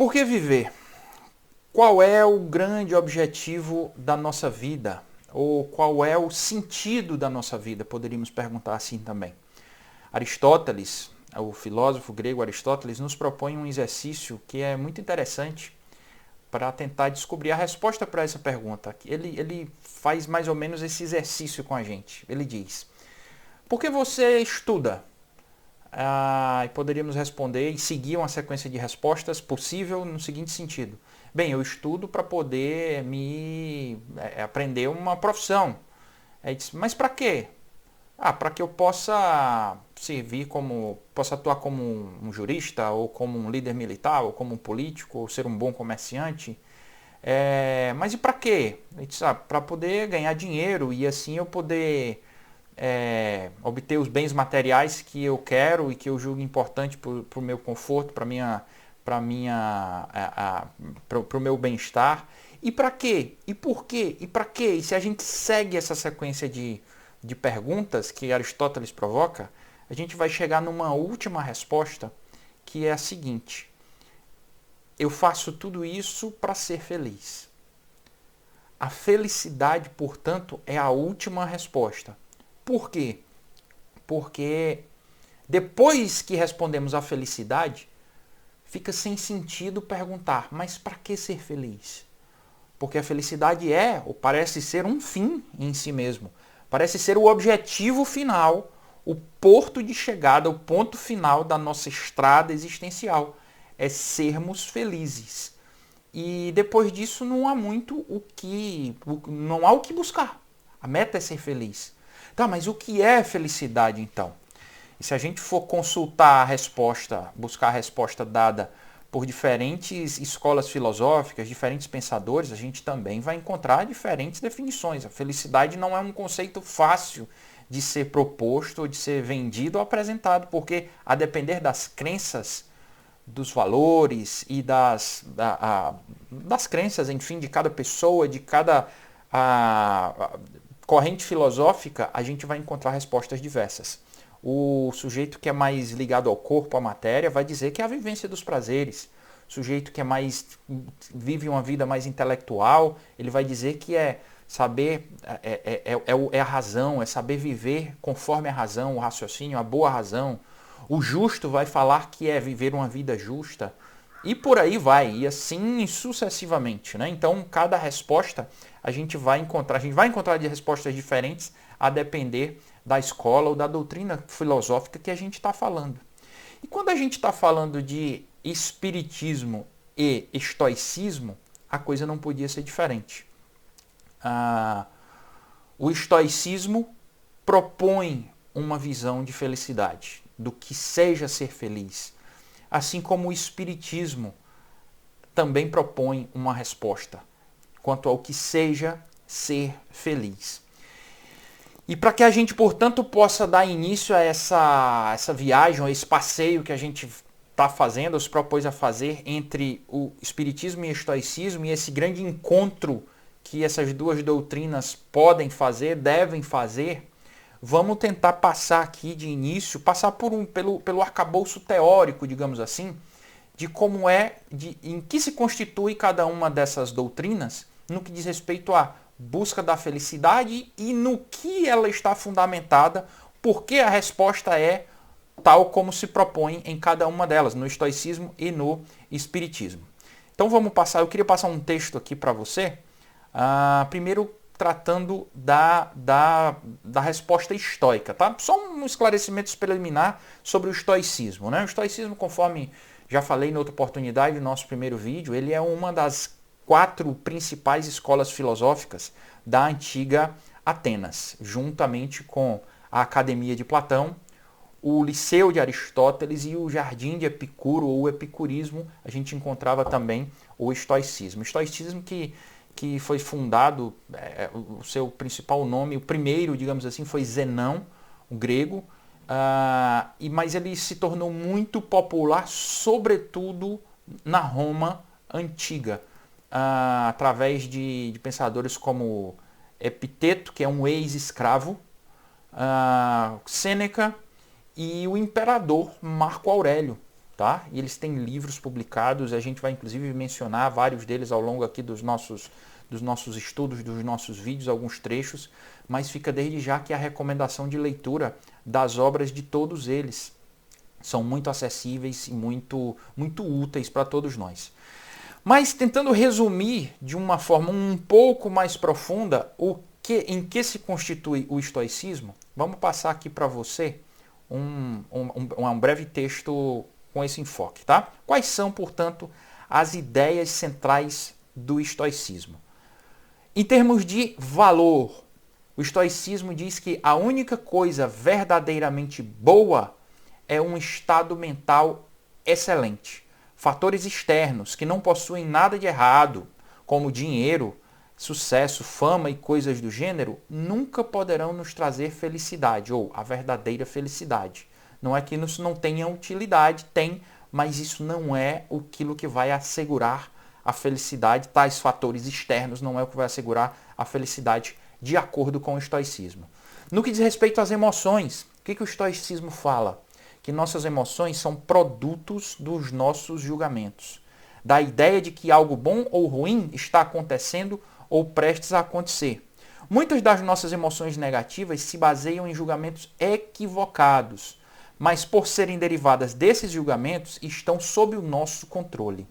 Por que viver? Qual é o grande objetivo da nossa vida? Ou qual é o sentido da nossa vida? Poderíamos perguntar assim também. Aristóteles, o filósofo grego Aristóteles, nos propõe um exercício que é muito interessante para tentar descobrir a resposta para essa pergunta. Ele faz mais ou menos esse exercício com a gente. Ele diz: por que você estuda? E poderíamos responder e seguir uma sequência de respostas possível no seguinte sentido. Bem, eu estudo para poder aprender uma profissão. Aí diz, mas para quê? Para que eu possa possa atuar como um jurista, ou como um líder militar, ou como um político, ou ser um bom comerciante. Mas e para quê? Para poder ganhar dinheiro e assim eu poder obter os bens materiais que eu quero e que eu julgo importante para o meu conforto, para o meu bem-estar. E para quê? E por quê? E para quê? E se a gente segue essa sequência de perguntas que Aristóteles provoca, a gente vai chegar numa última resposta, que é a seguinte: eu faço tudo isso para ser feliz. A felicidade, portanto, é a última resposta. Por quê? Porque depois que respondemos à felicidade, fica sem sentido perguntar, mas para que ser feliz? Porque a felicidade ou parece ser um fim em si mesmo. Parece ser o objetivo final, o porto de chegada, o ponto final da nossa estrada existencial. É sermos felizes. E depois disso não há não há o que buscar. A meta é ser feliz. Tá, mas o que é felicidade então? E se a gente for consultar a resposta, buscar a resposta dada por diferentes escolas filosóficas, diferentes pensadores, a gente também vai encontrar diferentes definições. A felicidade não é um conceito fácil de ser proposto, ou de ser vendido ou apresentado, porque a depender das crenças, dos valores e das crenças, enfim, de cada pessoa, de cada corrente filosófica, a gente vai encontrar respostas diversas. O sujeito que é mais ligado ao corpo, à matéria, vai dizer que é a vivência dos prazeres. O sujeito que vive uma vida mais intelectual, ele vai dizer que saber é a razão, é saber viver conforme a razão, o raciocínio, a boa razão. O justo vai falar que é viver uma vida justa. E por aí vai, e assim sucessivamente, né? Então, cada resposta a gente vai encontrar de respostas diferentes a depender da escola ou da doutrina filosófica que a gente está falando. E quando a gente está falando de espiritismo e estoicismo, a coisa não podia ser diferente. O estoicismo propõe uma visão de felicidade, do que seja ser feliz. Assim como o espiritismo também propõe uma resposta quanto ao que seja ser feliz. E para que a gente, portanto, possa dar início a essa viagem, a esse passeio que a gente está fazendo, se propôs a fazer entre o espiritismo e o estoicismo, e esse grande encontro que essas duas doutrinas podem fazer, devem fazer, vamos tentar passar aqui de início, pelo arcabouço teórico, digamos assim, de como em que se constitui cada uma dessas doutrinas no que diz respeito à busca da felicidade e no que ela está fundamentada, porque a resposta é tal como se propõe em cada uma delas, no estoicismo e no espiritismo. Então eu queria passar um texto aqui para você, primeiro tratando da resposta estoica, tá? Só um esclarecimento preliminar sobre o estoicismo, né? O estoicismo, conforme já falei em outra oportunidade, no nosso primeiro vídeo, ele é uma das 4 principais escolas filosóficas da antiga Atenas, juntamente com a Academia de Platão, o Liceu de Aristóteles e o Jardim de Epicuro, ou Epicurismo, a gente encontrava também o estoicismo. O estoicismo que foi fundado, o seu principal nome, o primeiro, digamos assim, foi Zenão, o grego, mas ele se tornou muito popular, sobretudo na Roma antiga, através de pensadores como Epiteto, que é um ex-escravo, Sêneca e o imperador Marco Aurélio. tá? E eles têm livros publicados, a gente vai inclusive mencionar vários deles ao longo aqui dos nossos estudos, dos nossos vídeos, alguns trechos, mas fica desde já que a recomendação de leitura das obras de todos eles são muito acessíveis e muito úteis para todos nós. Mas tentando resumir de uma forma um pouco mais profunda em que se constitui o estoicismo, vamos passar aqui para você um breve texto com esse enfoque, tá? Quais são, portanto, as ideias centrais do estoicismo? Em termos de valor, o estoicismo diz que a única coisa verdadeiramente boa é um estado mental excelente. Fatores externos que não possuem nada de errado, como dinheiro, sucesso, fama e coisas do gênero, nunca poderão nos trazer felicidade, ou a verdadeira felicidade. Não é que isso não tenha utilidade, tem, mas isso não é aquilo que vai assegurar a felicidade. Tais fatores externos não é o que vai assegurar a felicidade, de acordo com o estoicismo. No que diz respeito às emoções, o que o estoicismo fala? Que nossas emoções são produtos dos nossos julgamentos. Da ideia de que algo bom ou ruim está acontecendo ou prestes a acontecer. Muitas das nossas emoções negativas se baseiam em julgamentos equivocados, mas por serem derivadas desses julgamentos, estão sob o nosso controle.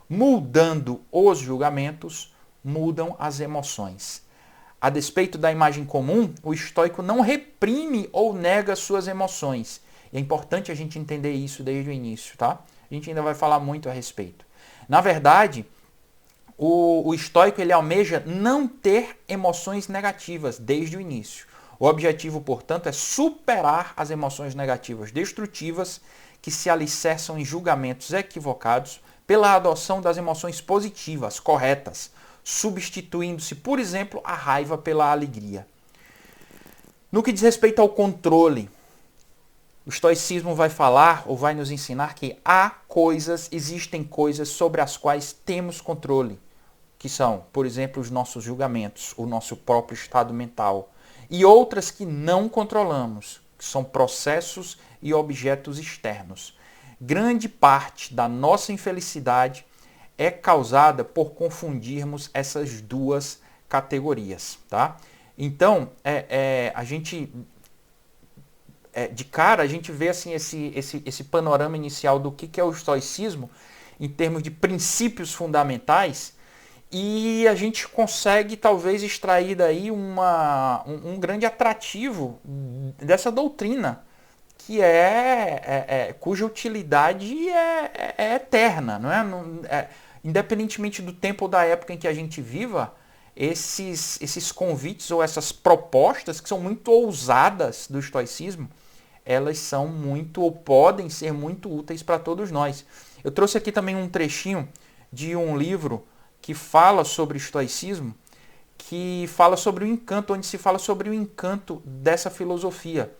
Mudando os julgamentos, mudam as emoções. A despeito da imagem comum, o estoico não reprime ou nega suas emoções. E é importante a gente entender isso desde o início, tá? A gente ainda vai falar muito a respeito. Na verdade, o estoico ele almeja não ter emoções negativas desde o início. O objetivo, portanto, é superar as emoções negativas destrutivas que se alicerçam em julgamentos equivocados pela adoção das emoções positivas, corretas, substituindo-se, por exemplo, a raiva pela alegria. No que diz respeito ao controle, o estoicismo vai falar ou vai nos ensinar que existem coisas sobre as quais temos controle, que são, por exemplo, os nossos julgamentos, o nosso próprio estado mental, e outras que não controlamos, que são processos e objetos externos. Grande parte da nossa infelicidade é causada por confundirmos essas duas categorias, tá? Então, a gente de cara a gente vê assim esse panorama inicial do que é o estoicismo em termos de princípios fundamentais, e a gente consegue talvez extrair daí um grande atrativo dessa doutrina, que cuja utilidade é eterna, não é? Independentemente do tempo ou da época em que a gente viva, esses convites ou essas propostas que são muito ousadas do estoicismo, elas são muito ou podem ser muito úteis para todos nós. Eu trouxe aqui também um trechinho de um livro que fala sobre estoicismo, que fala sobre o encanto, onde se fala sobre o encanto dessa filosofia,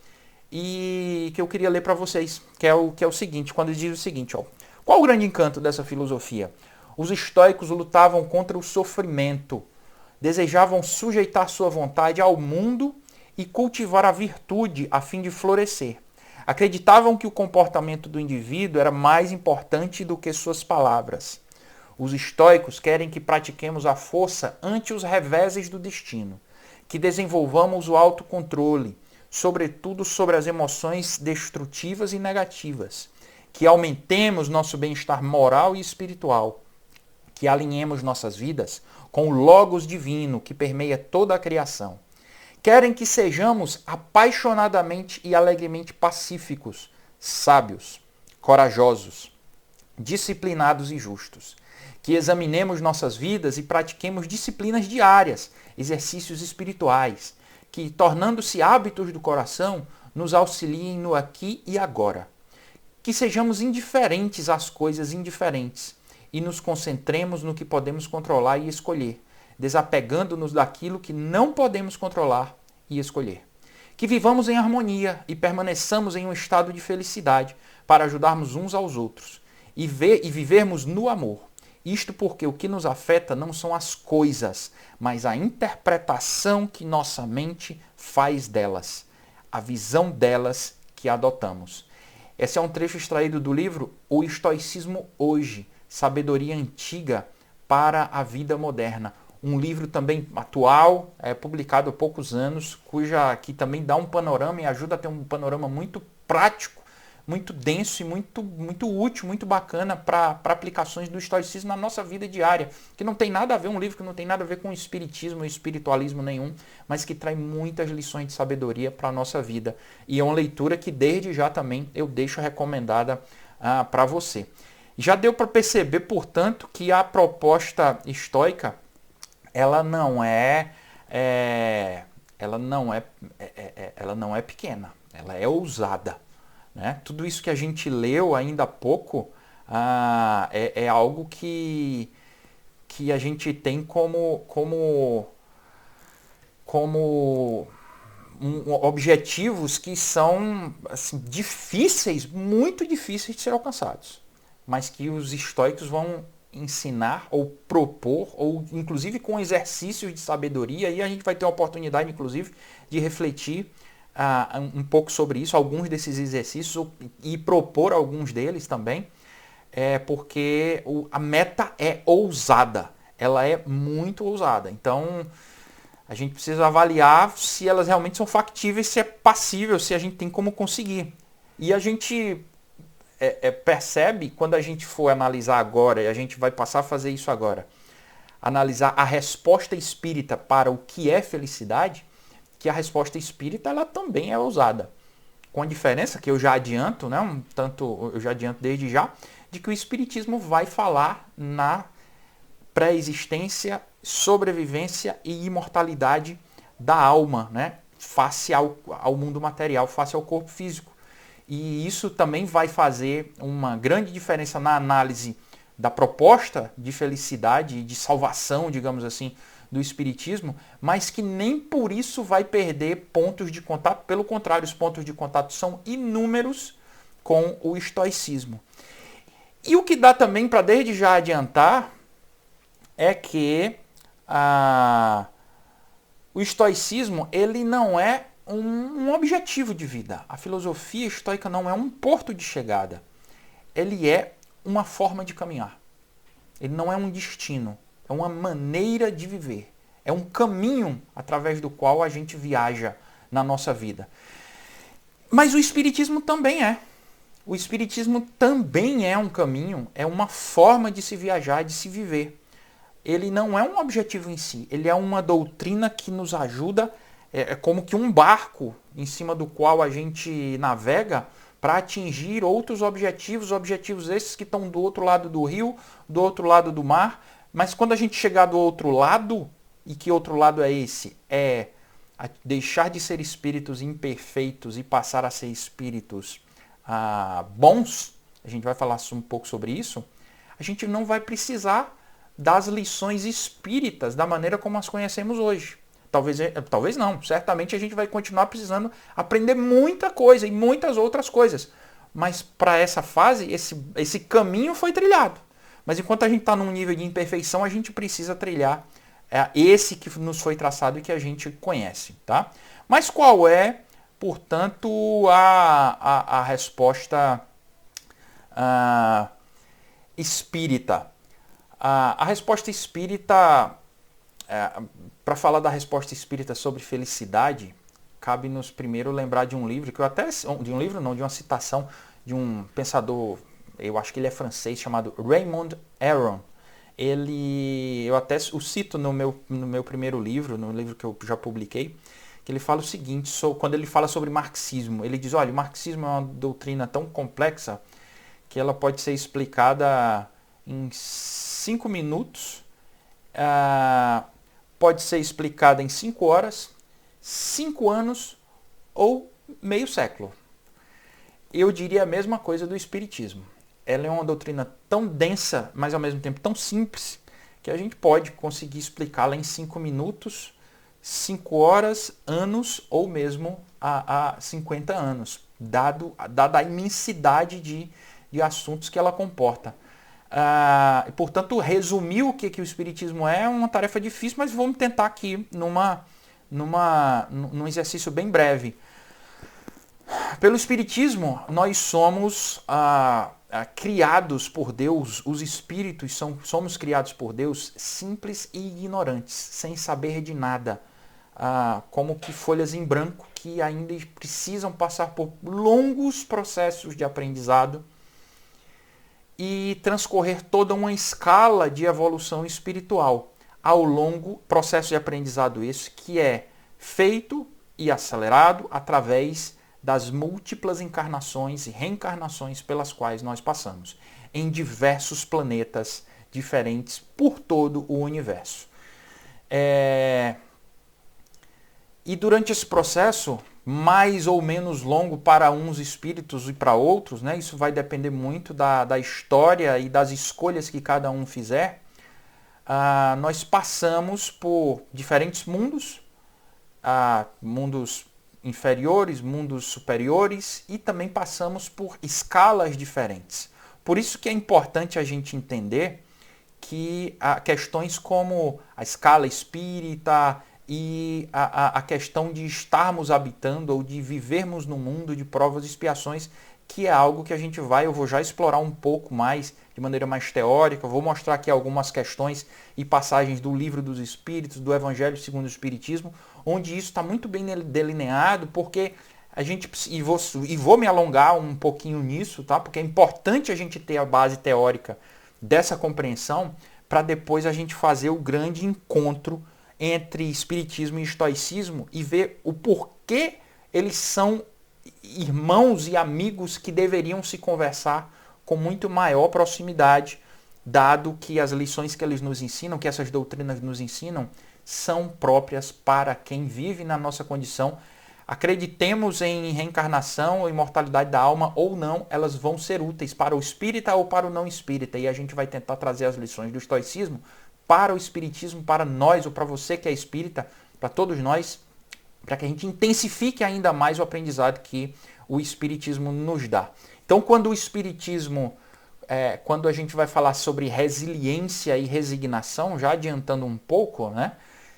e que eu queria ler para vocês, que é o seguinte, quando ele diz o seguinte, ó: qual o grande encanto dessa filosofia? Os estoicos lutavam contra o sofrimento, desejavam sujeitar sua vontade ao mundo e cultivar a virtude a fim de florescer. Acreditavam que o comportamento do indivíduo era mais importante do que suas palavras. Os estoicos querem que pratiquemos a força ante os reveses do destino, que desenvolvamos o autocontrole, sobretudo sobre as emoções destrutivas e negativas, que aumentemos nosso bem-estar moral e espiritual, que alinhemos nossas vidas com o Logos divino que permeia toda a criação. Querem que sejamos apaixonadamente e alegremente pacíficos, sábios, corajosos, disciplinados e justos. Que examinemos nossas vidas e pratiquemos disciplinas diárias, exercícios espirituais, que, tornando-se hábitos do coração, nos auxiliem no aqui e agora. Que sejamos indiferentes às coisas indiferentes e nos concentremos no que podemos controlar e escolher, desapegando-nos daquilo que não podemos controlar e escolher. Que vivamos em harmonia e permaneçamos em um estado de felicidade para ajudarmos uns aos outros e vivermos no amor. Isto porque o que nos afeta não são as coisas, mas a interpretação que nossa mente faz delas, a visão delas que adotamos. Esse é um trecho extraído do livro O Estoicismo Hoje, Sabedoria Antiga para a Vida Moderna. Um livro também atual, publicado há poucos anos, que também dá um panorama e ajuda a ter um panorama muito prático, muito denso e muito útil, muito bacana para aplicações do estoicismo na nossa vida diária, que não tem nada a ver, um livro que não tem nada a ver com espiritismo ou espiritualismo nenhum, mas que traz muitas lições de sabedoria para a nossa vida. E é uma leitura que desde já também eu deixo recomendada para você. Já deu para perceber, portanto, que a proposta estoica ela não é pequena, ela é ousada. Né? Tudo isso que a gente leu ainda há pouco é algo que a gente tem como objetivos que são assim, difíceis, muito difíceis de ser alcançados, mas que os estoicos vão ensinar ou propor, ou inclusive com exercícios de sabedoria, e a gente vai ter a oportunidade, inclusive, de refletir um pouco sobre isso, alguns desses exercícios, e propor alguns deles também, porque a meta é ousada, ela é muito ousada. Então, a gente precisa avaliar se elas realmente são factíveis, se é passível, se a gente tem como conseguir. E a gente percebe, quando a gente for analisar agora, e a gente vai passar a fazer isso agora, analisar a resposta espírita para o que é felicidade, que a resposta espírita ela também é ousada. Com a diferença que eu já adianto, né, eu já adianto desde já, de que o espiritismo vai falar na pré-existência, sobrevivência e imortalidade da alma, né, face ao mundo material, face ao corpo físico. E isso também vai fazer uma grande diferença na análise da proposta de felicidade e de salvação, digamos assim, do espiritismo, mas que nem por isso vai perder pontos de contato. Pelo contrário, os pontos de contato são inúmeros com o estoicismo. E o que dá também para desde já adiantar é que o estoicismo ele não é um objetivo de vida. A filosofia estoica não é um porto de chegada. Ele é uma forma de caminhar. Ele não é um destino. É uma maneira de viver. É um caminho através do qual a gente viaja na nossa vida. Mas o espiritismo também é. O espiritismo também é um caminho, é uma forma de se viajar, de se viver. Ele não é um objetivo em si. Ele é uma doutrina que nos ajuda. É como que um barco em cima do qual a gente navega para atingir outros objetivos esses que estão do outro lado do rio, do outro lado do mar. Mas quando a gente chegar do outro lado, e que outro lado é esse? É deixar de ser espíritos imperfeitos e passar a ser espíritos bons, a gente vai falar um pouco sobre isso, a gente não vai precisar das lições espíritas da maneira como as conhecemos hoje. Talvez não. Certamente a gente vai continuar precisando aprender muita coisa e muitas outras coisas. Mas para essa fase, esse caminho foi trilhado. Mas enquanto a gente está num nível de imperfeição, a gente precisa trilhar esse que nos foi traçado e que a gente conhece. Tá? Mas qual é, portanto, a resposta espírita? A resposta espírita... para falar da resposta espírita sobre felicidade, cabe-nos primeiro lembrar de um livro, de uma citação de um pensador, eu acho que ele é francês, chamado Raymond Aron. Eu até o cito no meu primeiro livro, no livro que eu já publiquei, que ele fala o seguinte, quando ele fala sobre marxismo, ele diz, olha, o marxismo é uma doutrina tão complexa que ela pode ser explicada em 5 minutos, pode ser explicada em 5 horas, 5 anos ou meio século. Eu diria a mesma coisa do espiritismo. Ela é uma doutrina tão densa, mas ao mesmo tempo tão simples, que a gente pode conseguir explicá-la em 5 minutos, 5 horas, anos ou mesmo a 50 anos, dada a imensidade de assuntos que ela comporta. Portanto, resumir o que o Espiritismo é uma tarefa difícil, mas vamos tentar aqui num exercício bem breve. Pelo Espiritismo, nós somos criados por Deus, os espíritos somos criados por Deus simples e ignorantes, sem saber de nada, como que folhas em branco que ainda precisam passar por longos processos de aprendizado e transcorrer toda uma escala de evolução espiritual ao longo processo de aprendizado esse que é feito e acelerado através das múltiplas encarnações e reencarnações pelas quais nós passamos, em diversos planetas diferentes por todo o universo. E durante esse processo, mais ou menos longo para uns espíritos e para outros, né? Isso vai depender muito da história e das escolhas que cada um fizer, nós passamos por diferentes mundos, mundos inferiores, mundos superiores, e também passamos por escalas diferentes. Por isso que é importante a gente entender que questões como a escala espírita e a questão de estarmos habitando ou de vivermos no mundo de provas e expiações, que é algo que eu vou já explorar um pouco mais, de maneira mais teórica. Eu vou mostrar aqui algumas questões e passagens do Livro dos Espíritos, do Evangelho segundo o Espiritismo, onde isso está muito bem delineado, porque a gente, e vou me alongar um pouquinho nisso, tá? Porque é importante a gente ter a base teórica dessa compreensão, para depois a gente fazer o grande encontro entre Espiritismo e Estoicismo e ver o porquê eles são irmãos e amigos que deveriam se conversar com muito maior proximidade, dado que as lições que eles nos ensinam, que essas doutrinas nos ensinam, são próprias para quem vive na nossa condição. Acreditemos em reencarnação ou imortalidade da alma ou não, elas vão ser úteis para o espírita ou para o não espírita, e a gente vai tentar trazer as lições do estoicismo para o espiritismo, para nós ou para você que é espírita, para todos nós, para que a gente intensifique ainda mais o aprendizado que o espiritismo nos dá. Então, quando o espiritismo, quando a gente vai falar sobre resiliência e resignação, já adiantando um pouco, né?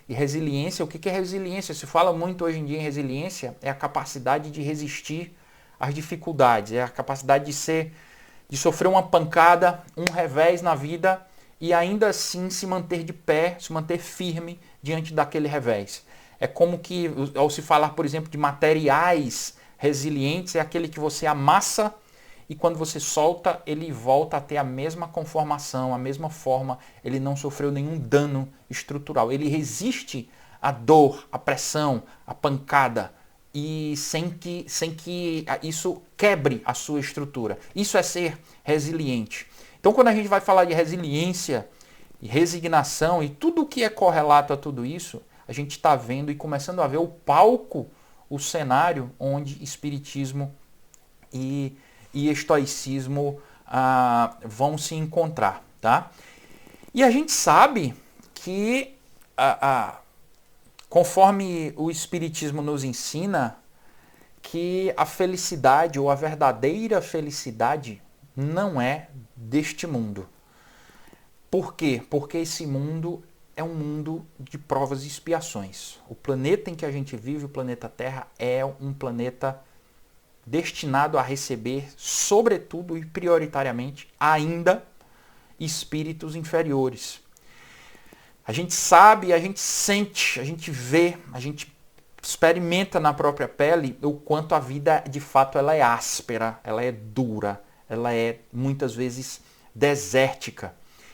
E resiliência, o que é resiliência? Se fala muito hoje em dia em resiliência, é a capacidade de resistir às dificuldades, é a capacidade de sofrer uma pancada, um revés na vida e ainda assim se manter de pé, se manter firme diante daquele revés. É como que, ao se falar, por exemplo, de materiais resilientes, é aquele que você amassa e quando você solta, ele volta a ter a mesma conformação, a mesma forma, ele não sofreu nenhum dano estrutural. Ele resiste à dor, à pressão, à pancada, e sem que isso quebre a sua estrutura. Isso é ser resiliente. Então, quando a gente vai falar de resiliência e resignação e tudo o que é correlato a tudo isso, a gente está vendo e começando a ver o palco, o cenário onde espiritismo e estoicismo vão se encontrar, tá? E a gente sabe que, conforme o espiritismo nos ensina, que a felicidade ou a verdadeira felicidade não é deste mundo. Por quê? Porque esse mundo é um mundo de provas e expiações. O planeta em que a gente vive, o planeta Terra, é um planeta destinado a receber, sobretudo e prioritariamente, ainda espíritos inferiores. A gente sabe, a gente sente, a gente vê, a gente experimenta na própria pele o quanto a vida, de fato, ela é áspera, ela é dura, ela é muitas vezes desértica.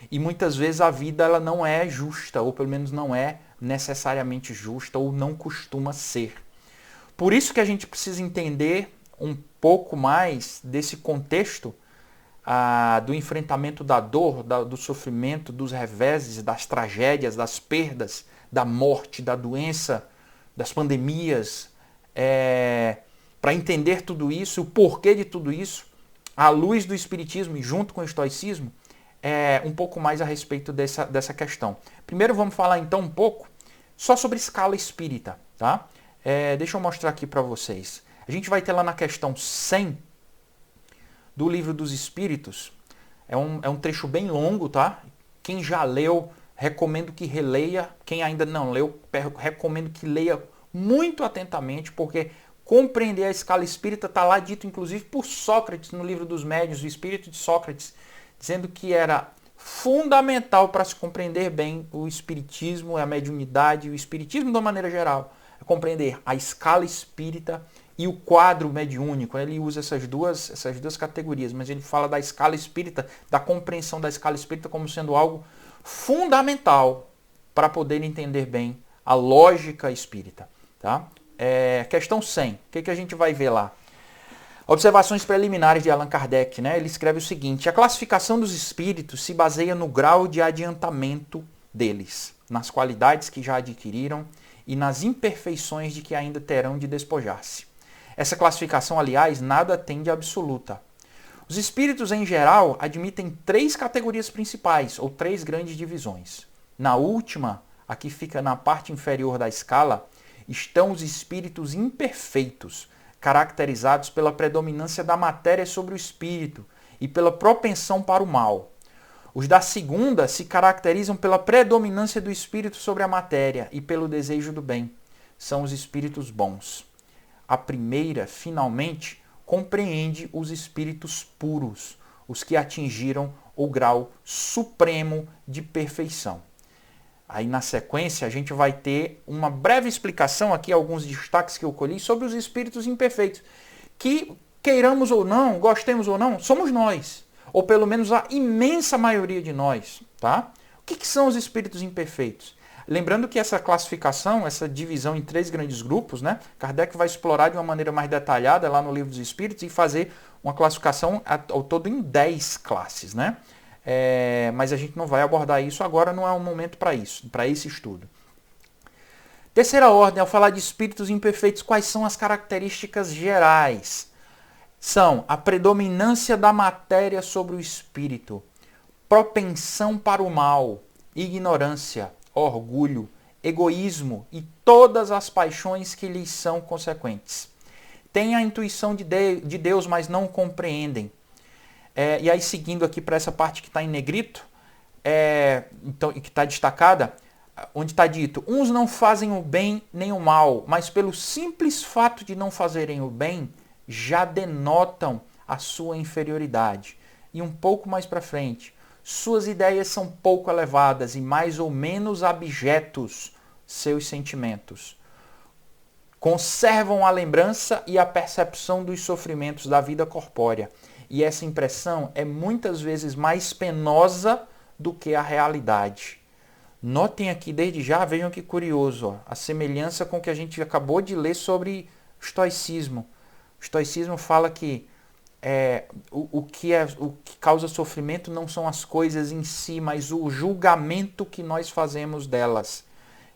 E muitas vezes a vida ela não é justa, ou pelo menos não é necessariamente justa, ou não costuma ser. Por isso que a gente precisa entender um pouco mais desse contexto do enfrentamento da dor, do sofrimento, dos reveses, das tragédias, das perdas, da morte, da doença, das pandemias, para entender tudo isso, o porquê de tudo isso, à luz do espiritismo e junto com o estoicismo, um pouco mais a respeito dessa questão. Primeiro vamos falar então um pouco só sobre escala espírita, tá? Deixa eu mostrar aqui para vocês. A gente vai ter lá na questão 100 do Livro dos Espíritos. É um trecho bem longo, tá? Quem já leu, recomendo que releia. Quem ainda não leu, recomendo que leia muito atentamente, porque compreender a escala espírita está lá dito, inclusive, por Sócrates, no livro dos Médiuns, o Espírito de Sócrates, dizendo que era fundamental para se compreender bem o espiritismo, a mediunidade, o espiritismo de uma maneira geral, é compreender a escala espírita e o quadro mediúnico. Ele usa essas duas categorias, mas ele fala da escala espírita, da compreensão da escala espírita como sendo algo fundamental para poder entender bem a lógica espírita. Tá? Questão 100. O que a gente vai ver lá? Observações preliminares de Allan Kardec. Né? Ele escreve o seguinte: a classificação dos espíritos se baseia no grau de adiantamento deles, nas qualidades que já adquiriram e nas imperfeições de que ainda terão de despojar-se. Essa classificação, aliás, nada tem de absoluta. Os espíritos, em geral, admitem 3 categorias principais, ou 3 grandes divisões. Na última, a que fica na parte inferior da escala, estão os espíritos imperfeitos, caracterizados pela predominância da matéria sobre o espírito e pela propensão para o mal. Os da segunda se caracterizam pela predominância do espírito sobre a matéria e pelo desejo do bem. São os espíritos bons. A primeira, finalmente, compreende os espíritos puros, os que atingiram o grau supremo de perfeição. Aí na sequência a gente vai ter uma breve explicação aqui, alguns destaques que eu colhi sobre os espíritos imperfeitos, que queiramos ou não, gostemos ou não, somos nós, ou pelo menos a imensa maioria de nós. Tá? O que são os espíritos imperfeitos? Lembrando que essa classificação, essa divisão em 3 grandes grupos, né, Kardec vai explorar de uma maneira mais detalhada lá no Livro dos Espíritos e fazer uma classificação ao todo em 10 classes. Né? Mas a gente não vai abordar isso agora, não é um momento para isso, para esse estudo. Terceira ordem, ao falar de espíritos imperfeitos, quais são as características gerais? São a predominância da matéria sobre o espírito, propensão para o mal, ignorância, orgulho, egoísmo e todas as paixões que lhes são consequentes. Têm a intuição de Deus, mas não o compreendem. E aí, seguindo aqui para essa parte que está em negrito, então, que está destacada, onde está dito: uns não fazem o bem nem o mal, mas pelo simples fato de não fazerem o bem, já denotam a sua inferioridade. E um pouco mais para frente: suas ideias são pouco elevadas e mais ou menos abjetos seus sentimentos. Conservam a lembrança e a percepção dos sofrimentos da vida corpórea. E essa impressão é muitas vezes mais penosa do que a realidade. Notem aqui desde já, vejam que curioso, ó, a semelhança com o que a gente acabou de ler sobre o estoicismo. O estoicismo fala que o que causa sofrimento não são as coisas em si, mas o julgamento que nós fazemos delas.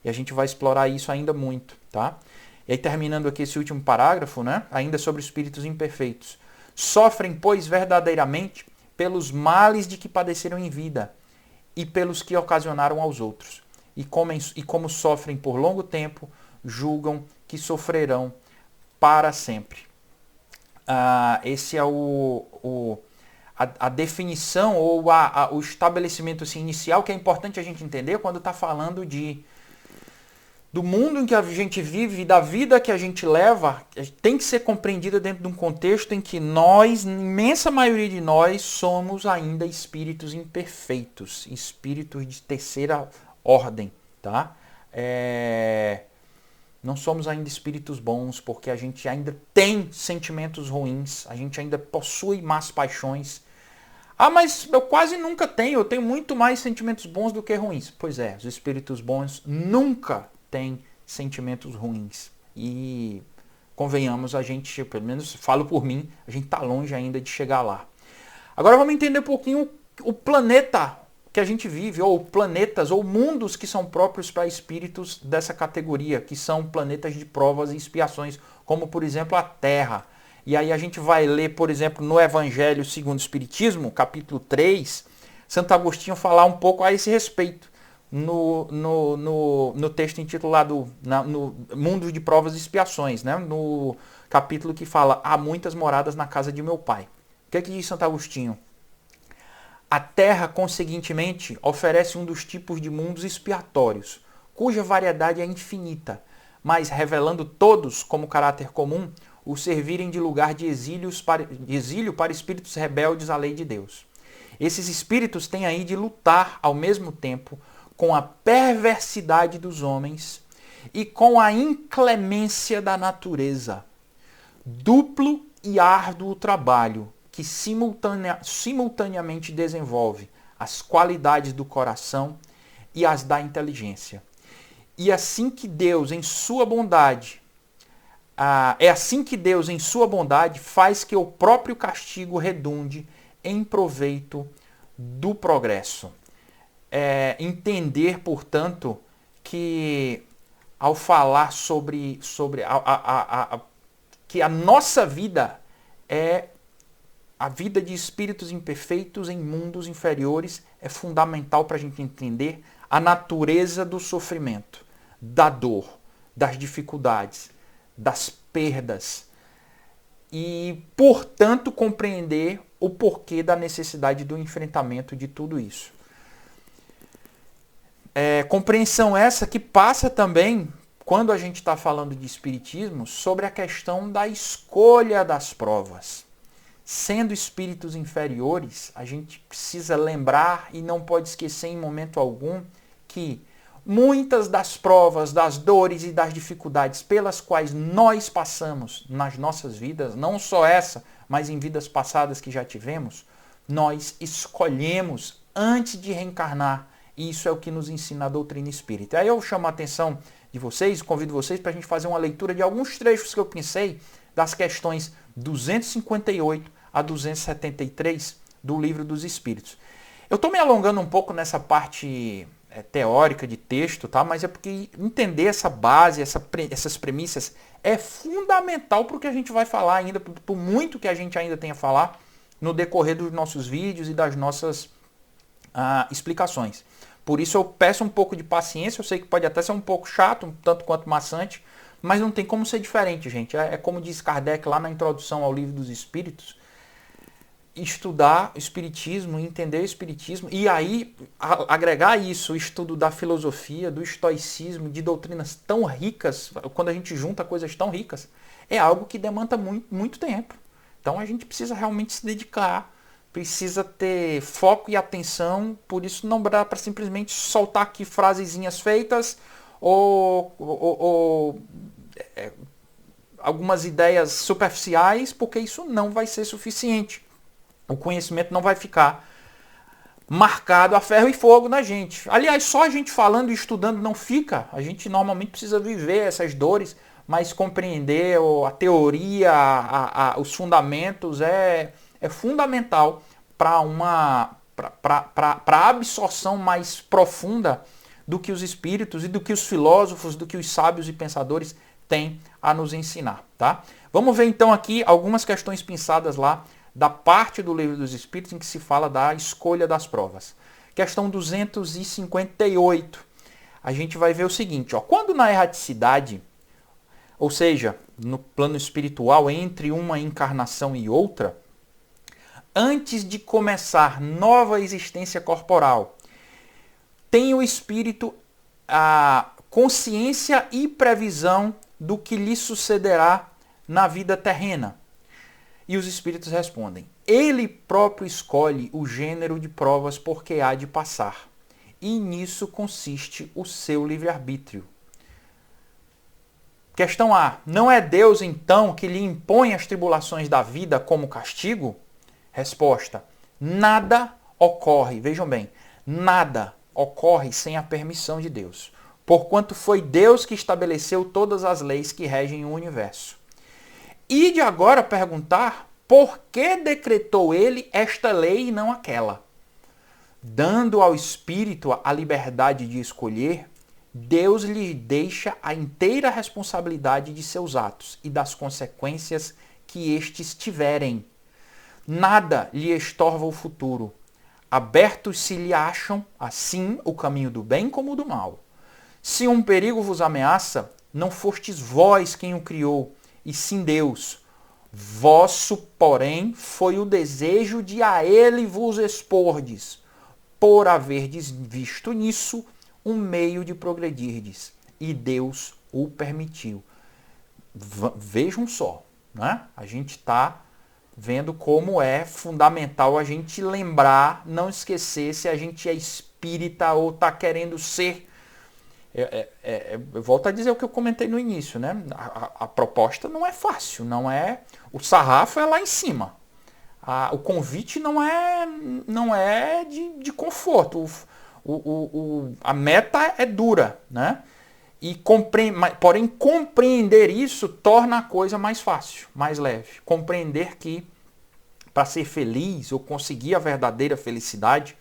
E a gente vai explorar isso ainda muito. Tá? E aí, terminando aqui esse último parágrafo, né, ainda sobre espíritos imperfeitos. Sofrem, pois, verdadeiramente pelos males de que padeceram em vida e pelos que ocasionaram aos outros. E como sofrem por longo tempo, julgam que sofrerão para sempre. Esse é a definição ou o estabelecimento assim, inicial que é importante a gente entender quando está falando do mundo em que a gente vive, da vida que a gente leva, tem que ser compreendida dentro de um contexto em que nós, imensa maioria de nós, somos ainda espíritos imperfeitos, espíritos de terceira ordem. Tá? Não somos ainda espíritos bons, porque a gente ainda tem sentimentos ruins, a gente ainda possui más paixões. Mas eu quase nunca tenho, eu tenho muito mais sentimentos bons do que ruins. Pois é, os espíritos bons nunca têm sentimentos ruins. E convenhamos, a gente, pelo menos falo por mim, a gente está longe ainda de chegar lá. Agora vamos entender um pouquinho o planeta que a gente vive, ou planetas, ou mundos que são próprios para espíritos dessa categoria, que são planetas de provas e expiações, como por exemplo a Terra. E aí a gente vai ler, por exemplo, no Evangelho segundo o Espiritismo, capítulo 3, Santo Agostinho falar um pouco a esse respeito, no texto intitulado no Mundo de Provas e Expiações, né? No capítulo que fala: há muitas moradas na casa de meu pai. O que é que diz Santo Agostinho? A Terra, conseguintemente, oferece um dos tipos de mundos expiatórios, cuja variedade é infinita, mas revelando todos como caráter comum, o servirem de lugar de exílio para espíritos rebeldes à lei de Deus. Esses espíritos têm aí de lutar ao mesmo tempo com a perversidade dos homens e com a inclemência da natureza. Duplo e árduo trabalho que simultaneamente desenvolve as qualidades do coração e as da inteligência. E assim que Deus, em sua bondade, faz que o próprio castigo redunde em proveito do progresso. Entender, portanto, que ao falar sobre que a nossa vida é a vida de espíritos imperfeitos em mundos inferiores, é fundamental para a gente entender a natureza do sofrimento, da dor, das dificuldades, das perdas e, portanto, compreender o porquê da necessidade do enfrentamento de tudo isso. Compreensão essa que passa também, quando a gente está falando de espiritismo, sobre a questão da escolha das provas. Sendo espíritos inferiores, a gente precisa lembrar e não pode esquecer em momento algum que muitas das provas, das dores e das dificuldades pelas quais nós passamos nas nossas vidas, não só essa, mas em vidas passadas que já tivemos, nós escolhemos antes de reencarnar. E isso é o que nos ensina a doutrina espírita. Aí eu chamo a atenção de vocês, convido vocês para a gente fazer uma leitura de alguns trechos que eu pensei das questões 258 a 273 do Livro dos Espíritos. Eu estou me alongando um pouco nessa parte teórica de texto, tá? Mas é porque entender essa base, essas premissas é fundamental para o que a gente vai falar ainda, por muito que a gente ainda tenha a falar no decorrer dos nossos vídeos e das nossas explicações. Por isso eu peço um pouco de paciência, eu sei que pode até ser um pouco chato, um tanto quanto maçante, mas não tem como ser diferente, gente. É como diz Kardec lá na introdução ao Livro dos Espíritos, estudar o Espiritismo, entender o Espiritismo, e aí agregar isso, o estudo da filosofia, do estoicismo, de doutrinas tão ricas, quando a gente junta coisas tão ricas, é algo que demanda muito, muito tempo. Então a gente precisa realmente se dedicar, precisa ter foco e atenção, por isso não dá para simplesmente soltar aqui frasezinhas feitas ou algumas ideias superficiais, porque isso não vai ser suficiente. O conhecimento não vai ficar marcado a ferro e fogo na gente. Aliás, só a gente falando e estudando não fica. A gente normalmente precisa viver essas dores, mas compreender a teoria, os fundamentos é fundamental para a absorção mais profunda do que os espíritos e do que os filósofos, do que os sábios e pensadores têm a nos ensinar, tá? Vamos ver então aqui algumas questões pensadas lá da parte do Livro dos Espíritos em que se fala da escolha das provas. Questão 258. A gente vai ver o seguinte, ó, quando na erraticidade, ou seja, no plano espiritual entre uma encarnação e outra, antes de começar nova existência corporal, tem o espírito a consciência e previsão do que lhe sucederá na vida terrena. E os espíritos respondem: ele próprio escolhe o gênero de provas por que há de passar, e nisso consiste o seu livre-arbítrio. Questão A. Não é Deus, então, que lhe impõe as tribulações da vida como castigo? Resposta. Nada ocorre, vejam bem, nada ocorre sem a permissão de Deus, porquanto foi Deus que estabeleceu todas as leis que regem o universo. E de agora perguntar por que decretou ele esta lei e não aquela. Dando ao espírito a liberdade de escolher, Deus lhe deixa a inteira responsabilidade de seus atos e das consequências que estes tiverem. Nada lhe estorva o futuro. Abertos se lhe acham, assim, o caminho do bem como o do mal. Se um perigo vos ameaça, não fostes vós quem o criou, e sim Deus. Vosso, porém, foi o desejo de a ele vos expordes, por haverdes visto nisso um meio de progredirdes, e Deus o permitiu. Vejam só, né? A gente está vendo como é fundamental a gente lembrar, não esquecer se a gente é espírita ou está querendo ser. Eu volto a dizer o que eu comentei no início, né? A proposta não é fácil, não é. O sarrafo é lá em cima. O convite não é de conforto. A meta é dura, né? Porém, compreender isso torna a coisa mais fácil, mais leve. Compreender que para ser feliz ou conseguir a verdadeira felicidade,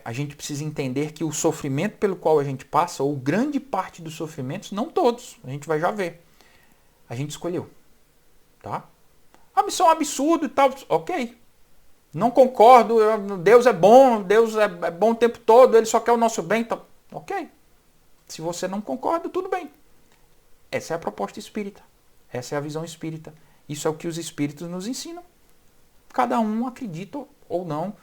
a gente precisa entender que o sofrimento pelo qual a gente passa, ou grande parte dos sofrimentos, não todos, a gente vai já ver, a gente escolheu. Tá? A missão é um absurdo e tal, ok. Não concordo, Deus é bom o tempo todo, Ele só quer o nosso bem, tá? Ok. Se você não concorda, tudo bem. Essa é a proposta espírita. Essa é a visão espírita. Isso é o que os espíritos nos ensinam. Cada um acredita ou não,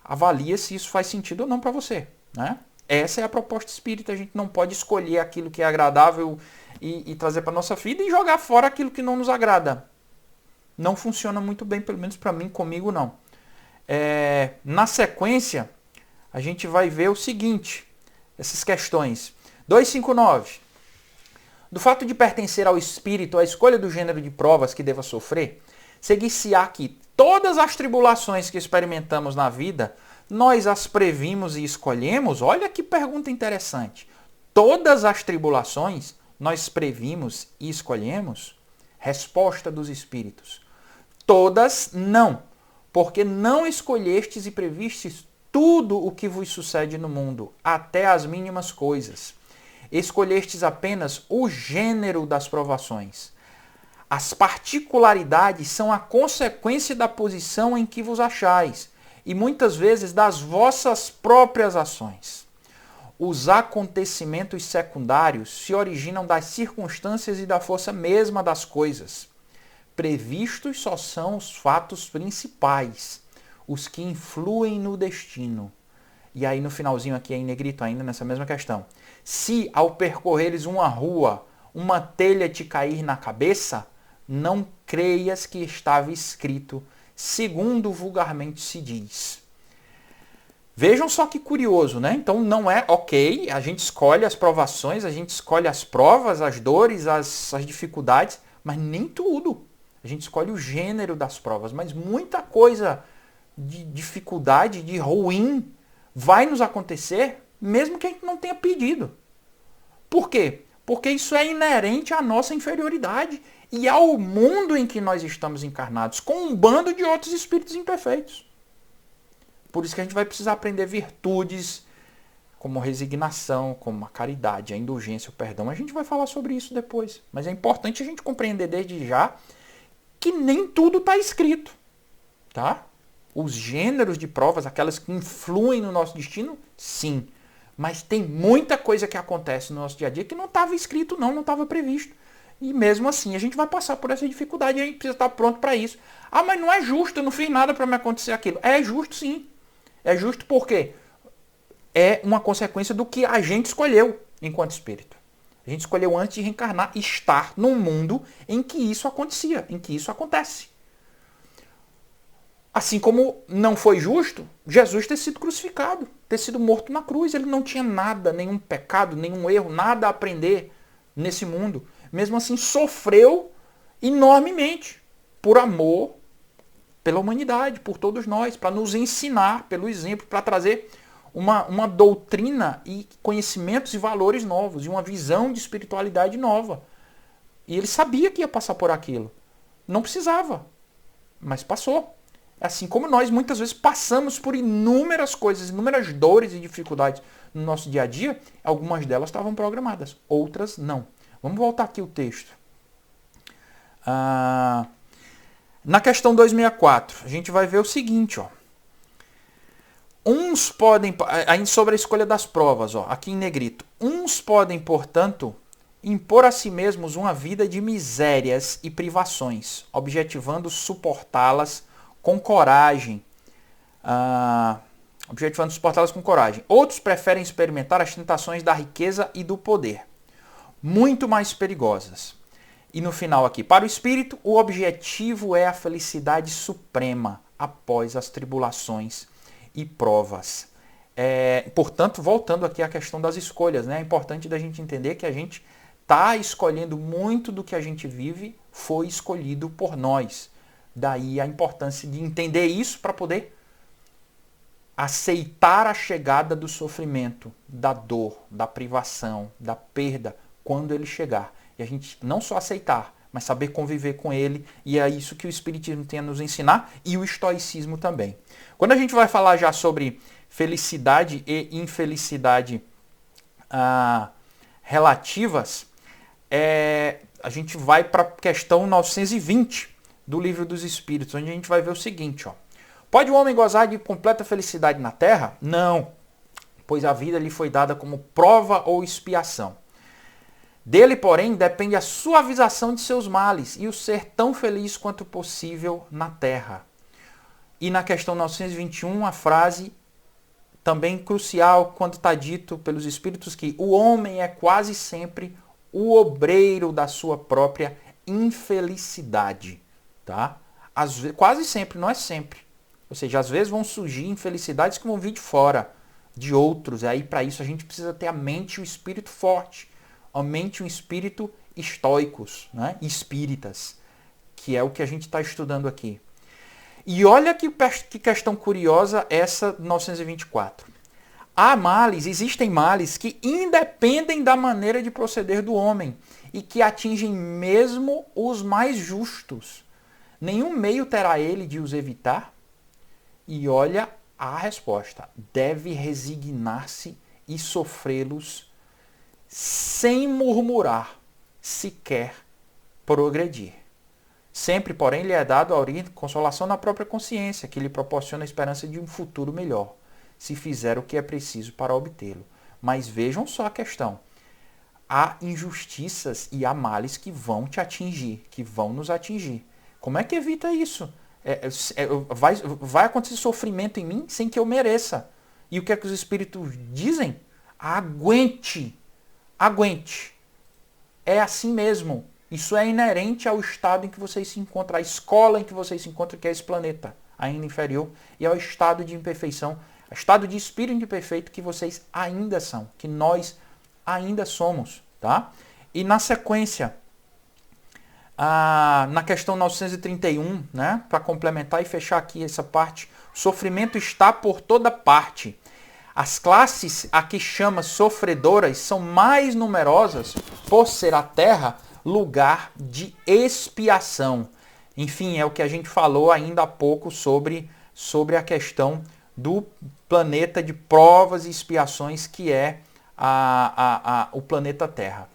avalia se isso faz sentido ou não para você. Né? Essa é a proposta espírita. A gente não pode escolher aquilo que é agradável e trazer para a nossa vida e jogar fora aquilo que não nos agrada. Não funciona muito bem, pelo menos para mim, comigo não. Na sequência, a gente vai ver o seguinte, essas questões. 259. Do fato de pertencer ao espírito, a escolha do gênero de provas que deva sofrer, seguir-se-á que todas as tribulações que experimentamos na vida, nós as previmos e escolhemos? Olha que pergunta interessante. Todas as tribulações nós previmos e escolhemos? Resposta dos espíritos. Todas não, porque não escolhestes e previstes tudo o que vos sucede no mundo, até as mínimas coisas. Escolhestes apenas o gênero das provações. As particularidades são a consequência da posição em que vos achais, e muitas vezes das vossas próprias ações. Os acontecimentos secundários se originam das circunstâncias e da força mesma das coisas. Previstos só são os fatos principais, os que influem no destino. E aí no finalzinho aqui em negrito ainda nessa mesma questão. Se ao percorreres uma rua, uma telha te cair na cabeça, não creias que estava escrito, segundo vulgarmente se diz. Vejam só que curioso, né? Então não é ok, a gente escolhe as provações, a gente escolhe as provas, as dores, as dificuldades, mas nem tudo. A gente escolhe o gênero das provas, mas muita coisa de dificuldade, de ruim, vai nos acontecer, mesmo que a gente não tenha pedido. Por quê? Porque isso é inerente à nossa inferioridade e ao mundo em que nós estamos encarnados, com um bando de outros espíritos imperfeitos. Por isso que a gente vai precisar aprender virtudes como resignação, como a caridade, a indulgência, o perdão. A gente vai falar sobre isso depois. Mas é importante a gente compreender desde já que nem tudo está escrito. Tá? Os gêneros de provas, aquelas que influem no nosso destino, sim. Mas tem muita coisa que acontece no nosso dia a dia que não estava escrito, não estava previsto. E mesmo assim a gente vai passar por essa dificuldade e a gente precisa estar pronto para isso. Ah, mas não é justo, eu não fiz nada para me acontecer aquilo. É justo sim. É justo porque é uma consequência do que a gente escolheu enquanto espírito. A gente escolheu antes de reencarnar estar num mundo em que isso acontecia, em que isso acontece. Assim como não foi justo Jesus ter sido crucificado, ter sido morto na cruz. Ele não tinha nada, nenhum pecado, nenhum erro, nada a aprender nesse mundo. Mesmo assim, sofreu enormemente por amor pela humanidade, por todos nós, para nos ensinar pelo exemplo, para trazer uma doutrina e conhecimentos e valores novos, e uma visão de espiritualidade nova. E ele sabia que ia passar por aquilo. Não precisava, mas passou. Assim como nós muitas vezes passamos por inúmeras coisas, inúmeras dores e dificuldades no nosso dia a dia, algumas delas estavam programadas, outras não. Vamos voltar aqui o texto. Na questão 264, a gente vai ver o seguinte, ó. Uns podem, ainda sobre a escolha das provas, ó, aqui em negrito. Uns podem, portanto, impor a si mesmos uma vida de misérias e privações, objetivando suportá-las com coragem. Outros preferem experimentar as tentações da riqueza e do poder. muito mais perigosas. E no final aqui, para o espírito, o objetivo é a felicidade suprema após as tribulações e provas. Portanto, voltando aqui à questão das escolhas, né? É importante da gente entender que a gente está escolhendo muito do que a gente vive, foi escolhido por nós. Daí a importância de entender isso para poder aceitar a chegada do sofrimento, da dor, da privação, da perda, quando ele chegar. E a gente não só aceitar, mas saber conviver com ele. E é isso que o Espiritismo tem a nos ensinar e o estoicismo também. Quando a gente vai falar já sobre felicidade e infelicidade relativas, a gente vai para a questão 920 do Livro dos Espíritos, onde a gente vai ver o seguinte, ó. Pode o homem gozar de completa felicidade na terra? Não, pois a vida lhe foi dada como prova ou expiação. Dele, porém, depende a suavização de seus males e o ser tão feliz quanto possível na terra. E na questão 921, a frase também crucial, quando está dito pelos Espíritos que o homem é quase sempre o obreiro da sua própria infelicidade. Tá? Quase sempre, não é sempre. Ou seja, às vezes vão surgir infelicidades que vão vir de fora, de outros. E aí, para isso, a gente precisa ter a mente e o espírito forte. A mente e o espírito estoicos, né? Espíritas, que é o que a gente está estudando aqui. E olha que questão curiosa essa 924. Existem males que independem da maneira de proceder do homem e que atingem mesmo os mais justos. Nenhum meio terá ele de os evitar? E olha a resposta. Deve resignar-se e sofrê-los sem murmurar, sequer progredir. Sempre, porém, lhe é dado a consolação na própria consciência, que lhe proporciona a esperança de um futuro melhor, se fizer o que é preciso para obtê-lo. Mas vejam só a questão. Há injustiças e há males que vão te atingir, que vão nos atingir. Como é que evita isso? Vai acontecer sofrimento em mim sem que eu mereça. E o que é que os espíritos dizem? Aguente. Aguente. É assim mesmo. Isso é inerente ao estado em que vocês se encontram, à escola em que vocês se encontram, que é esse planeta, ainda inferior, e ao estado de imperfeição, estado de espírito imperfeito que vocês ainda são, que nós ainda somos. Tá? E na sequência, na questão 931, né, para complementar e fechar aqui essa parte, o sofrimento está por toda parte. As classes a que chama sofredoras são mais numerosas por ser a Terra lugar de expiação. Enfim, é o que a gente falou ainda há pouco sobre a questão do planeta de provas e expiações que é o planeta Terra.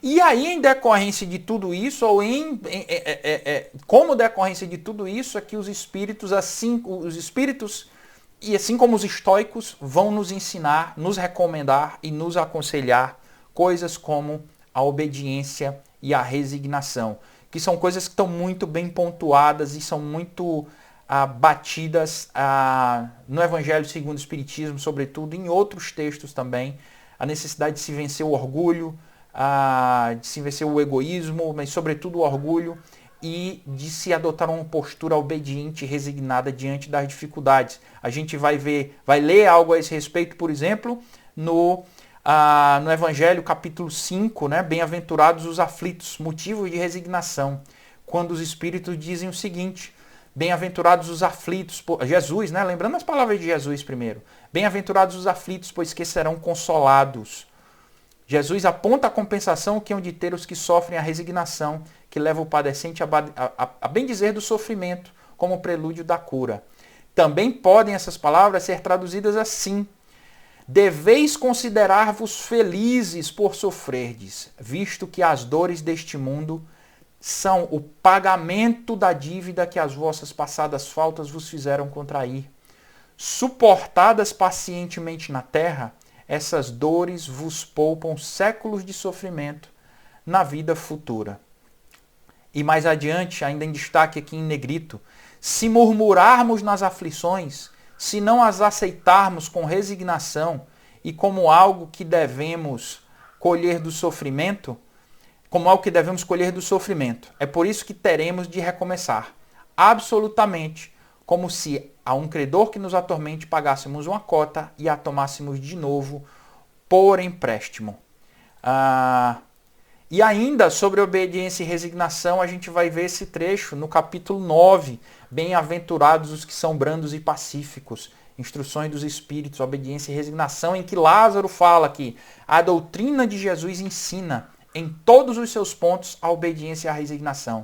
E aí, em decorrência de tudo isso, ou como decorrência de tudo isso, é que os espíritos e assim como os estoicos vão nos ensinar, nos recomendar e nos aconselhar coisas como a obediência e a resignação, que são coisas que estão muito bem pontuadas e são muito batidas no Evangelho segundo o Espiritismo, sobretudo em outros textos também, a necessidade de se vencer o orgulho, de se vencer o egoísmo, mas sobretudo o orgulho, e de se adotar uma postura obediente e resignada diante das dificuldades. A gente vai ler algo a esse respeito, por exemplo, no Evangelho capítulo 5, né? Bem-aventurados os aflitos, motivos de resignação. Quando os Espíritos dizem o seguinte: bem-aventurados os aflitos, Jesus, né? Lembrando as palavras de Jesus primeiro. Bem-aventurados os aflitos, pois que serão consolados. Jesus aponta a compensação que hão de ter os que sofrem a resignação, que leva o padecente a bem dizer do sofrimento, como prelúdio da cura. Também podem essas palavras ser traduzidas assim: deveis considerar-vos felizes por sofrerdes, visto que as dores deste mundo são o pagamento da dívida que as vossas passadas faltas vos fizeram contrair. Suportadas pacientemente na terra, essas dores vos poupam séculos de sofrimento na vida futura. E mais adiante, ainda em destaque aqui em negrito: se murmurarmos nas aflições, se não as aceitarmos com resignação e como algo que devemos colher do sofrimento, como algo que devemos colher do sofrimento. É por isso que teremos de recomeçar. Absolutamente, como se a um credor que nos atormente pagássemos uma cota e a tomássemos de novo por empréstimo. E ainda sobre obediência e resignação, a gente vai ver esse trecho no capítulo 9. Bem-aventurados os que são brandos e pacíficos. Instruções dos Espíritos, obediência e resignação, em que Lázaro fala que a doutrina de Jesus ensina em todos os seus pontos a obediência e a resignação.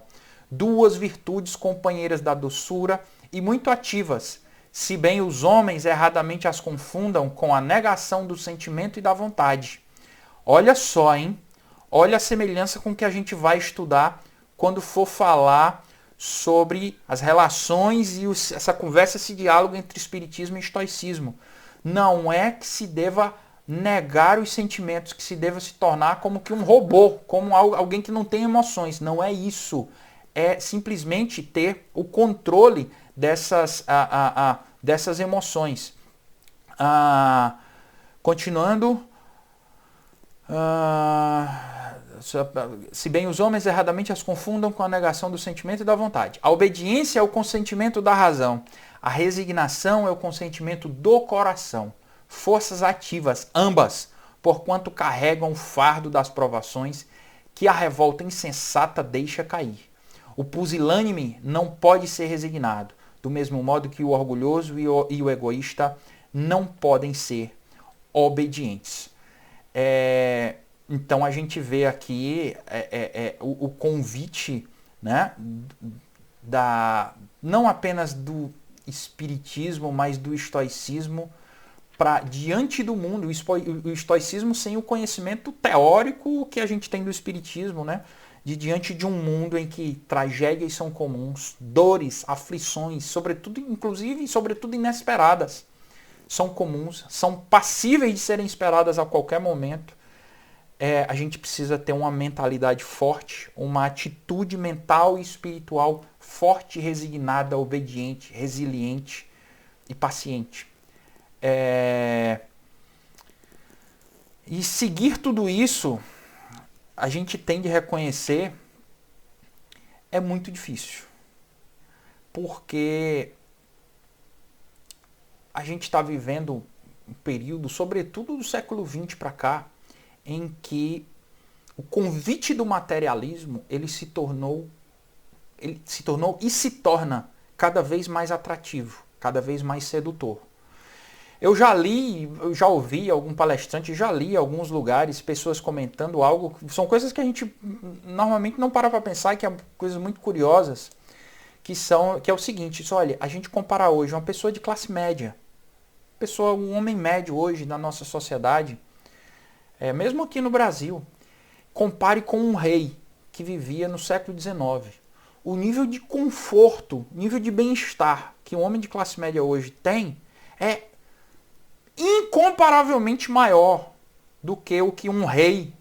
Duas virtudes companheiras da doçura e muito ativas, se bem os homens erradamente as confundam com a negação do sentimento e da vontade. Olha só, hein? Olha a semelhança com que a gente vai estudar quando for falar sobre as relações e essa conversa, esse diálogo entre espiritismo e estoicismo. Não é que se deva negar os sentimentos, que se deva se tornar como que um robô, como alguém que não tem emoções. Não é isso. É simplesmente ter o controle dessas emoções. Continuando. Se bem os homens erradamente as confundam com a negação do sentimento e da vontade. A obediência é o consentimento da razão. A resignação é o consentimento do coração. Forças ativas, ambas, porquanto carregam o fardo das provações que a revolta insensata deixa cair. O pusilânime não pode ser resignado, do mesmo modo que o orgulhoso e o egoísta não podem ser obedientes. Então a gente vê aqui o convite, né, não apenas do espiritismo, mas do estoicismo para diante do mundo, o estoicismo sem o conhecimento teórico que a gente tem do espiritismo, né, de diante de um mundo em que tragédias são comuns, dores, aflições, sobretudo inesperadas, são comuns, são passíveis de serem esperadas a qualquer momento. A gente precisa ter uma mentalidade forte, uma atitude mental e espiritual forte, resignada, obediente, resiliente e paciente. E seguir tudo isso, a gente tem de reconhecer, é muito difícil. Porque a gente está vivendo um período, sobretudo do século XX para cá, em que o convite do materialismo ele se tornou e se torna cada vez mais atrativo, cada vez mais sedutor. Eu já ouvi algum palestrante, já li em alguns lugares pessoas comentando algo, são coisas que a gente normalmente não para pensar, que são coisas muito curiosas, que é o seguinte: olha, a gente compara hoje uma pessoa de classe média, um homem médio hoje na nossa sociedade, mesmo aqui no Brasil, compare com um rei que vivia no século XIX. O nível de conforto, nível de bem-estar que um homem de classe média hoje tem é incomparavelmente maior do que o que um rei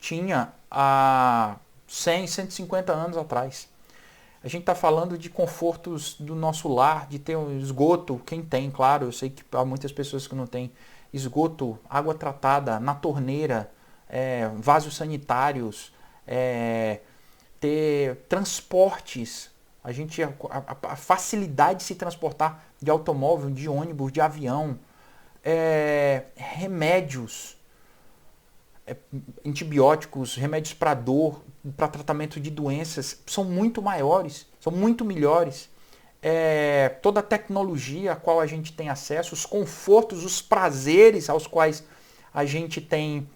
tinha há 100, 150 anos atrás. A gente está falando de confortos do nosso lar, de ter um esgoto, quem tem, claro, eu sei que há muitas pessoas que não têm esgoto, água tratada na torneira, vasos sanitários, ter transportes, a facilidade de se transportar de automóvel, de ônibus, de avião, remédios, antibióticos, remédios para dor, para tratamento de doenças, são muito maiores, são muito melhores. Toda a tecnologia a qual a gente tem acesso, os confortos, os prazeres aos quais a gente tem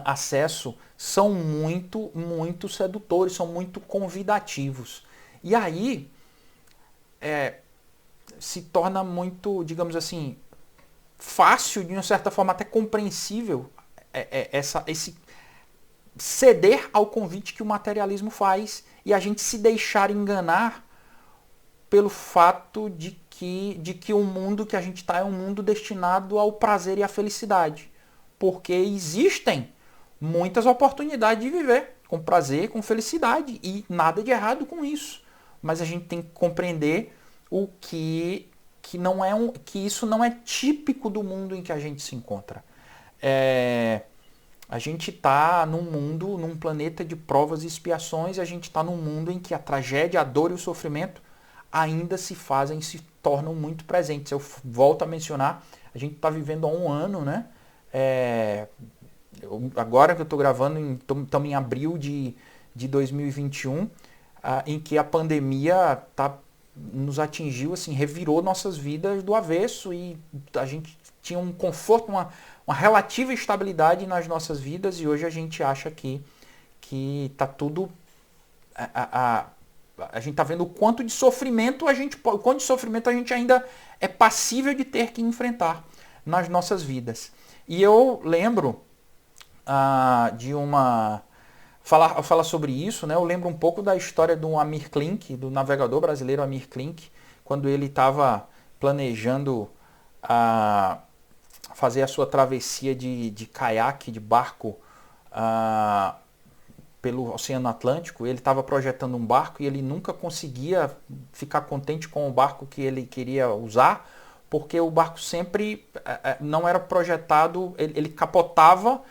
acesso são muito, muito sedutores, são muito convidativos. E aí se torna muito, digamos assim, fácil, de uma certa forma até compreensível, esse ceder ao convite que o materialismo faz e a gente se deixar enganar pelo fato de que o mundo que a gente está é um mundo destinado ao prazer e à felicidade. Porque existem muitas oportunidades de viver com prazer, com felicidade, e nada de errado com isso. Mas a gente tem que compreender que isso não é típico do mundo em que a gente se encontra. A gente está num mundo, num planeta de provas e expiações, a gente está num mundo em que a tragédia, a dor e o sofrimento ainda se fazem, se tornam muito presentes. Eu volto a mencionar, a gente está vivendo há um ano, né? Agora que eu estou gravando, estamos em abril de 2021, em que a pandemia nos atingiu, assim, revirou nossas vidas do avesso e a gente tinha um conforto, uma relativa estabilidade nas nossas vidas e hoje a gente acha que está tudo... A gente está vendo o quanto de sofrimento a gente ainda é passível de ter que enfrentar nas nossas vidas. E eu lembro de uma... Falar sobre isso, né? Eu lembro um pouco da história do Amir Klink, do navegador brasileiro Amir Klink, quando ele estava planejando fazer a sua travessia de caiaque, de barco, pelo Oceano Atlântico. Ele estava projetando um barco e ele nunca conseguia ficar contente com o barco que ele queria usar, porque o barco sempre não era projetado, ele capotava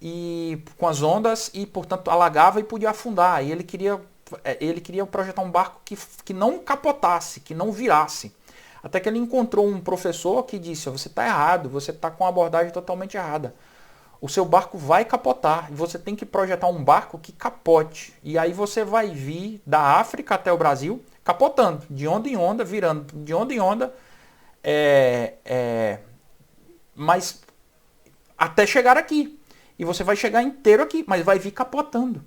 e com as ondas e, portanto, alagava e podia afundar. E ele queria projetar um barco que não capotasse, que não virasse. Até que ele encontrou um professor que disse: você está errado, você está com uma abordagem totalmente errada. O seu barco vai capotar e você tem que projetar um barco que capote. E aí você vai vir da África até o Brasil capotando, de onda em onda, virando de onda em onda, mas até chegar aqui. E você vai chegar inteiro aqui, mas vai vir capotando.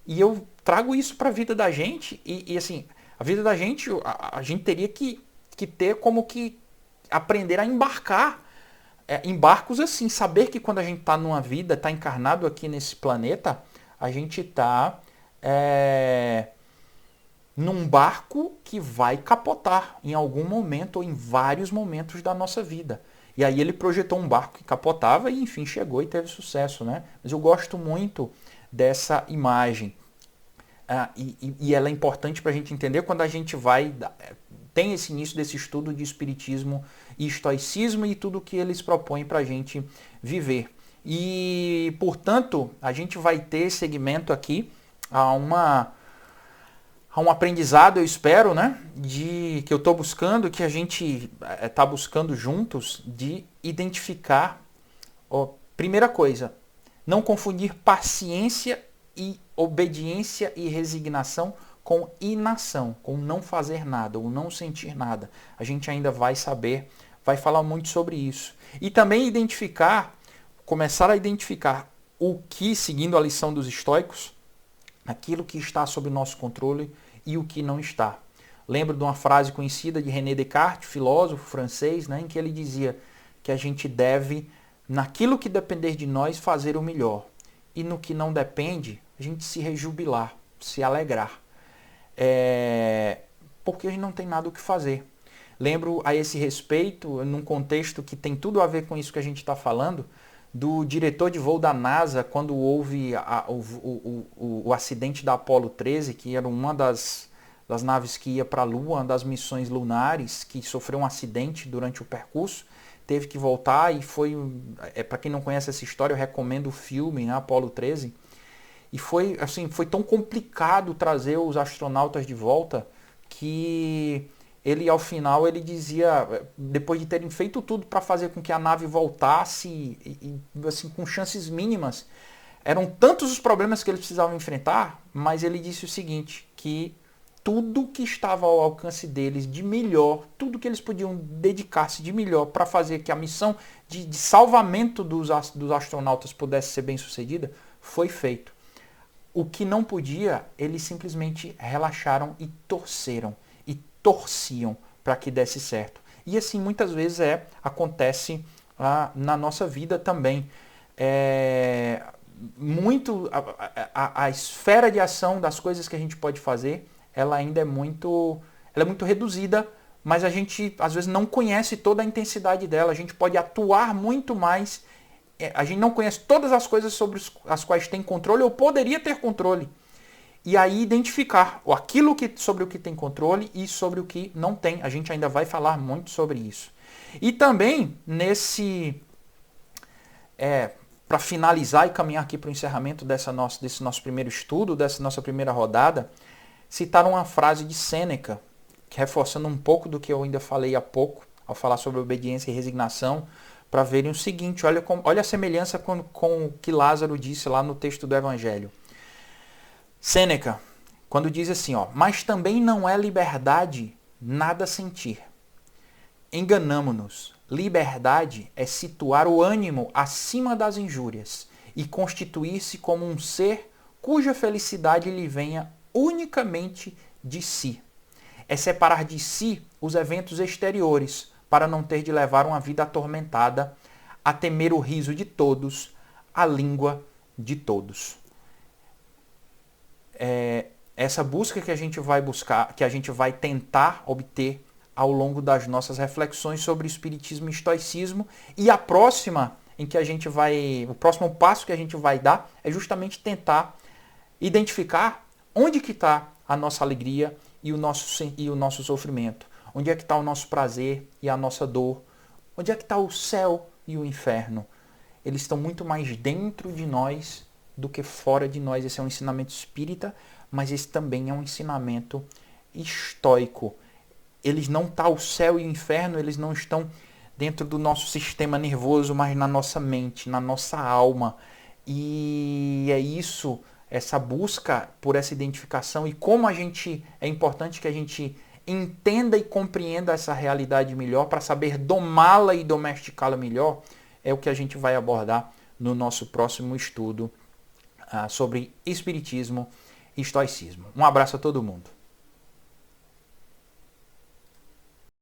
E eu trago isso para a vida da gente e assim, a vida da gente, a gente teria que ter como que aprender a embarcar em barcos assim, saber que quando a gente está numa vida, está encarnado aqui nesse planeta, a gente está num barco que vai capotar em algum momento ou em vários momentos da nossa vida. E aí ele projetou um barco que capotava e enfim chegou e teve sucesso, né? Mas eu gosto muito dessa imagem. E ela é importante para a gente entender quando a gente tem esse início desse estudo de espiritismo e estoicismo e tudo que eles propõem para a gente viver. E, portanto, a gente vai ter segmento aqui a um aprendizado, eu espero, né, que eu estou buscando, que a gente está buscando juntos, de identificar, primeira coisa, não confundir paciência e obediência e resignação com inação, com não fazer nada ou não sentir nada. A gente ainda vai falar muito sobre isso. E também começar a identificar o que, seguindo a lição dos estoicos, aquilo que está sob nosso controle e o que não está. Lembro de uma frase conhecida de René Descartes, filósofo francês, né, em que ele dizia que a gente deve, naquilo que depender de nós, fazer o melhor. E no que não depende, a gente se rejubilar, se alegrar. Porque a gente não tem nada o que fazer. Lembro a esse respeito, num contexto que tem tudo a ver com isso que a gente está falando, do diretor de voo da NASA, quando houve o acidente da Apollo 13, que era uma das naves que ia para a Lua, uma das missões lunares, que sofreu um acidente durante o percurso, teve que voltar e foi... para quem não conhece essa história, eu recomendo o filme, né, Apollo 13. E foi tão complicado trazer os astronautas de volta que ele, ao final, ele dizia, depois de terem feito tudo para fazer com que a nave voltasse, assim, com chances mínimas, eram tantos os problemas que eles precisavam enfrentar, mas ele disse o seguinte, que tudo que estava ao alcance deles de melhor, tudo que eles podiam dedicar-se de melhor para fazer que a missão de salvamento dos astronautas pudesse ser bem sucedida, foi feito. O que não podia, eles simplesmente relaxaram e torciam para que desse certo. E assim muitas vezes acontece na nossa vida também. A esfera de ação das coisas que a gente pode fazer, ela ainda é muito reduzida, mas a gente às vezes não conhece toda a intensidade dela. A gente pode atuar muito mais. A gente não conhece todas as coisas sobre as quais tem controle ou poderia ter controle. E aí identificar sobre o que tem controle e sobre o que não tem. A gente ainda vai falar muito sobre isso. E também para finalizar e caminhar aqui para o encerramento desse nosso primeiro estudo, dessa nossa primeira rodada, citar uma frase de Sêneca, reforçando um pouco do que eu ainda falei há pouco, ao falar sobre obediência e resignação, para verem o seguinte, olha a semelhança com o que Lázaro disse lá no texto do Evangelho. Sêneca, quando diz assim, mas também não é liberdade nada sentir. Enganamo-nos. Liberdade é situar o ânimo acima das injúrias e constituir-se como um ser cuja felicidade lhe venha unicamente de si. É separar de si os eventos exteriores para não ter de levar uma vida atormentada, a temer o riso de todos, a língua de todos. Essa busca que a gente vai tentar obter ao longo das nossas reflexões sobre o espiritismo e estoicismo, e o próximo passo que a gente vai dar é justamente tentar identificar onde que está a nossa alegria e o nosso sofrimento, onde é que está o nosso prazer e a nossa dor, onde é que está o céu e o inferno. Eles estão muito mais dentro de nós do que fora de nós. Esse é um ensinamento espírita, mas esse também é um ensinamento estoico. Eles não estão, o céu e o inferno, eles não estão dentro do nosso sistema nervoso, mas na nossa mente, na nossa alma. E é isso, essa busca por essa identificação e como é importante que a gente entenda e compreenda essa realidade melhor para saber domá-la e domesticá-la melhor, é o que a gente vai abordar no nosso próximo estudo sobre espiritismo e estoicismo. Um abraço a todo mundo.